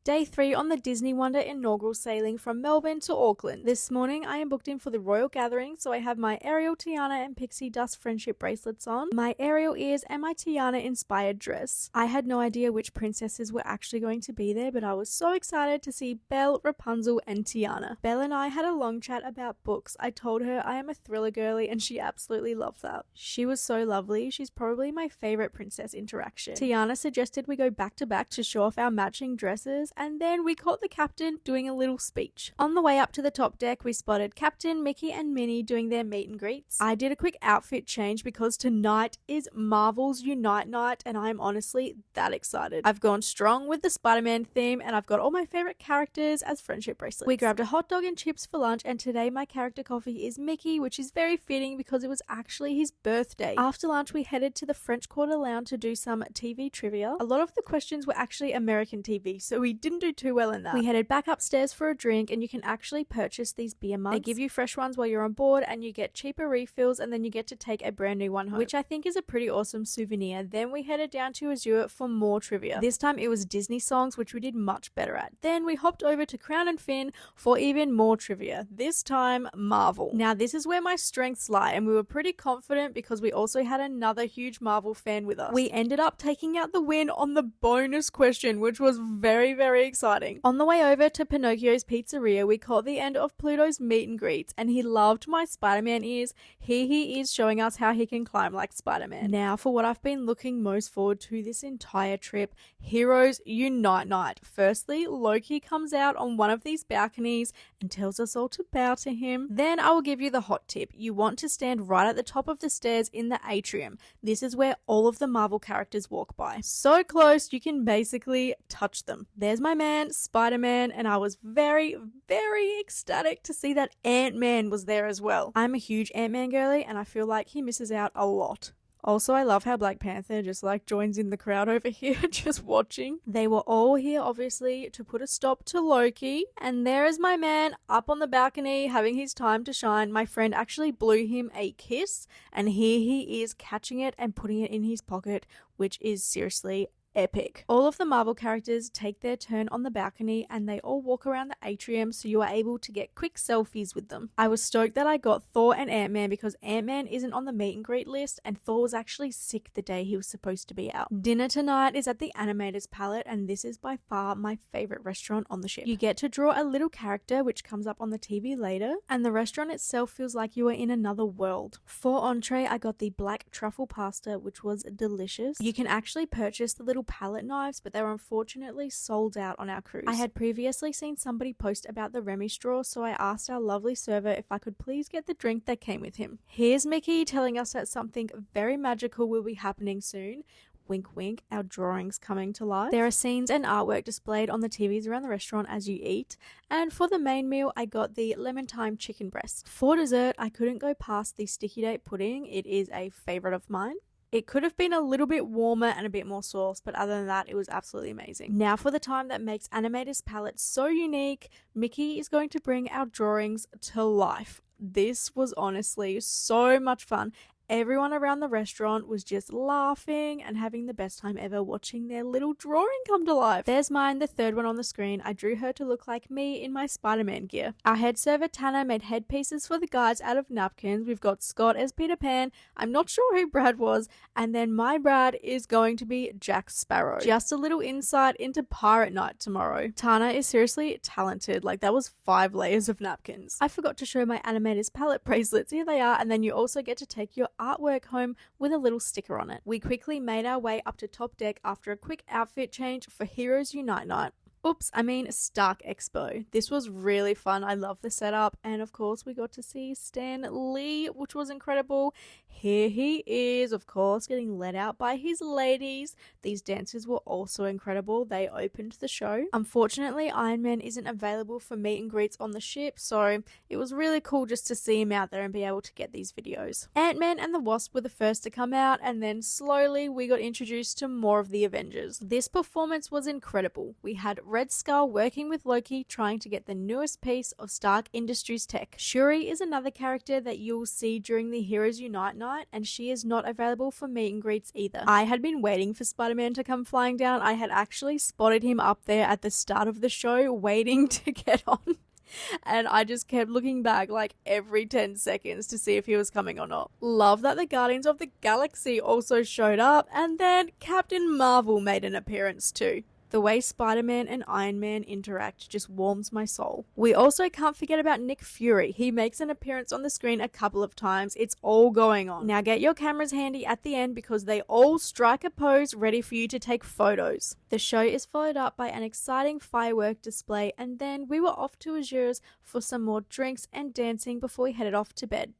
Day 3 on the Disney Wonder inaugural sailing from Melbourne to Auckland. This morning I am booked in for the Royal Gathering, so I have my Ariel, Tiana and Pixie Dust friendship bracelets on, my Ariel ears and my Tiana inspired dress. I had no idea which princesses were actually going to be there, but I was so excited to see Belle, Rapunzel and Tiana. Belle and I had a long chat about books. I told her I am a thriller girly and she absolutely loved that. She was so lovely. She's probably my favorite princess interaction. Tiana suggested we go back to back to show off our matching dresses, and then we caught the captain doing a little speech. On the way up to the top deck, we spotted Captain, Mickey and Minnie doing their meet and greets. I did a quick outfit change because tonight is Marvel's Unite Night and I'm honestly that excited. I've gone strong with the Spider-Man theme and I've got all my favorite characters as friendship bracelets. We grabbed a hot dog and chips for lunch, and today my character coffee is Mickey, which is very fitting because it was actually his birthday. After lunch, we headed to the French Quarter Lounge to do some TV trivia. A lot of the questions were actually American TV, so we didn't do too well in that. We headed back upstairs for a drink, and you can actually purchase these beer mugs. They give you fresh ones while you're on board and you get cheaper refills, and then you get to take a brand new one home, which I think is a pretty awesome souvenir. Then we headed down to Azure for more trivia. This time it was Disney songs, which we did much better at. Then we hopped over to Crown and Finn for even more trivia. This time Marvel. Now this is where my strengths lie, and we were pretty confident because we also had another huge Marvel fan with us. We ended up taking out the win on the bonus question, which was very exciting. On the way over to Pinocchio's Pizzeria, we caught the end of Pluto's meet and greets, and he loved my Spider-Man ears. Here he is showing us how he can climb like Spider-Man. Now for what I've been looking most forward to this entire trip, Heroes Unite Night. Firstly, Loki comes out on one of these balconies and tells us all to bow to him. Then I will give you the hot tip. You want to stand right at the top of the stairs in the atrium. This is where all of the Marvel characters walk by. So close you can basically touch them. There's my man, Spider-Man, and I was very ecstatic to see that Ant-Man was there as well. I'm a huge Ant-Man girly and I feel like he misses out a lot. Also, I love how Black Panther just joins in the crowd over here just watching. They were all here obviously to put a stop to Loki, and there is my man up on the balcony having his time to shine. My friend actually blew him a kiss and here he is catching it and putting it in his pocket, which is seriously epic. All of the Marvel characters take their turn on the balcony and they all walk around the atrium, so you are able to get quick selfies with them. I was stoked that I got Thor and Ant-Man because Ant-Man isn't on the meet and greet list and Thor was actually sick the day he was supposed to be out. Dinner tonight is at the Animators Palette, and this is by far my favorite restaurant on the ship. You get to draw a little character which comes up on the TV later, and the restaurant itself feels like you are in another world. For entree, I got the black truffle pasta, which was delicious. You can actually purchase the little palette knives, but they were unfortunately sold out on our cruise. I had previously seen somebody post about the Remy straw, so I asked our lovely server if I could please get the drink that came with him. Here's Mickey telling us that something very magical will be happening soon. Wink wink, our drawings coming to life. There are scenes and artwork displayed on the TVs around the restaurant as you eat. And for the main meal, I got the lemon thyme chicken breast. For dessert, I couldn't go past the sticky date pudding. It is a favorite of mine. It could have been a little bit warmer and a bit more sauce, but other than that, it was absolutely amazing. Now for the time that makes Animators Palette so unique, Mickey is going to bring our drawings to life. This was honestly so much fun. Everyone around the restaurant was just laughing and having the best time ever watching their little drawing come to life. There's mine, the third one on the screen. I drew her to look like me in my Spider-Man gear. Our head server Tanner made headpieces for the guys out of napkins. We've got Scott as Peter Pan. I'm not sure who Brad was. And then my Brad is going to be Jack Sparrow. Just a little insight into Pirate Night tomorrow. Tana is seriously talented. That was 5 layers of napkins. I forgot to show my Animators Palette bracelets. Here they are. And then you also get to take your artwork home with a little sticker on it. We quickly made our way up to top deck after a quick outfit change for Heroes Unite Night. Stark Expo. This was really fun. I love the setup, and of course we got to see Stan Lee, which was incredible. Here he is, of course, getting led out by his ladies. These dancers were also incredible. They opened the show. Unfortunately, Iron Man isn't available for meet and greets on the ship, so it was really cool just to see him out there and be able to get these videos. Ant-Man and the Wasp were the first to come out, and then slowly we got introduced to more of the Avengers. This performance was incredible. We had Red Skull working with Loki trying to get the newest piece of Stark Industries tech. Shuri is another character that you'll see during the Heroes Unite night, and she is not available for meet and greets either. I had been waiting for Spider-Man to come flying down. I had actually spotted him up there at the start of the show waiting to get on. And I just kept looking back like every 10 seconds to see if he was coming or not. Love that the Guardians of the Galaxy also showed up, and then Captain Marvel made an appearance too. The way Spider-Man and Iron Man interact just warms my soul. We also can't forget about Nick Fury. He makes an appearance on the screen a couple of times. It's all going on. Now get your cameras handy at the end because they all strike a pose ready for you to take photos. The show is followed up by an exciting firework display, and then we were off to Azure's for some more drinks and dancing before we headed off to bed.